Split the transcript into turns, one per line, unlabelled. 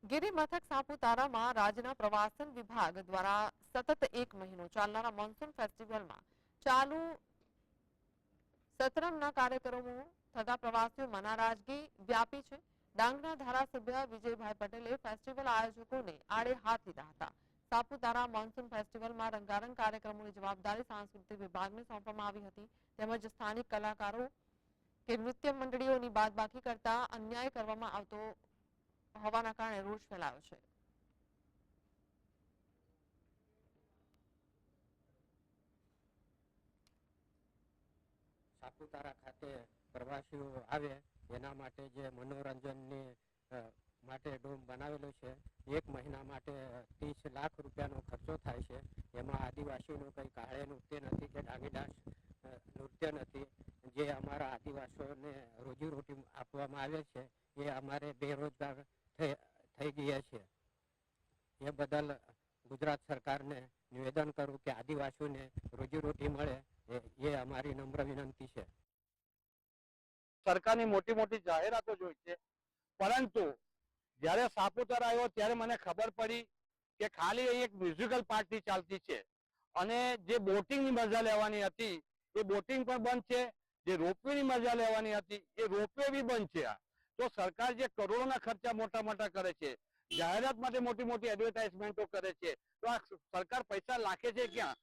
ગિરિ મથક સાપુતારામાં રાજ્યના પ્રવાસન વિભાગ દ્વારા સતત 1 મહિનો ચાલનારા મોન્સૂન ફેસ્ટિવલમાં ચાલુ સતરંગના કાર્યક્રમો થતા પ્રવાસીઓમાં નારાજગી વ્યાપી છે. ડાંગના ધારાસભ્ય વિજયભાઈ પટેલે ફેસ્ટિવલ આયોજકોને આડે હાથ લીધા હતા. સાપુતારા મોન્સૂન ફેસ્ટિવલમાં રંગારંગ કાર્યક્રમોની જવાબદારી સાંસ્કૃતિક વિભાગને સોંપવામાં આવી હતી. તેમજ સ્થાનિક કલાકારો કે નૃત્ય મંડળીઓની બાદબાકી કરતા અન્યાય કરવામાં આવતો હોવાના કારણે રોષ ફેલાયો છે.
સાપુતારા ખાતે પ્રવાસીઓ આવે એના માટે જે મનોરંજનની માટે ડોમ બનાવેલો છે. 1 મહિના માટે 30 લાખ રૂપિયાનો ખર્ચો થાય છે. એમાં આદિવાસીઓનું કંઈ કાળે નૃત્ય નથી કે ડાંગી ડાન્સ નૃત્ય નથી. જે અમારા આદિવાસીઓને રોજીરોટી આપવામાં આવે છે એ અમારે બેરોજગાર થઈ ગયા છે. એ બદલ ગુજરાત સરકારને નિવેદન કરું કે આદિવાસીઓને રોજીરોટી મળે એ અમારી નમ્ર વિનંતી છે.
સરકારની મોટી મોટી જાહેરાતો જોઈ છે, પરંતુ જ્યારે સાપુતારા આવ્યો ત્યારે મને ખબર પડી કે ખાલી અહીં એક મ્યુઝિકલ પાર્ટી ચાલતી છે અને જે બોટિંગની મજા લેવાની હતી એ બોટિંગ પણ બંધ છે. જે રોપવેની મજા લેવાની હતી એ રોપવે બી બંધ છે. તો સરકાર જે કરોડોના ખર્ચા મોટા મોટા કરે છે, જાહેરાત માટે મોટી મોટી એડવર્ટાઇઝમેન્ટો કરે છે, તો આ સરકાર પૈસા નાખે છે ક્યાં?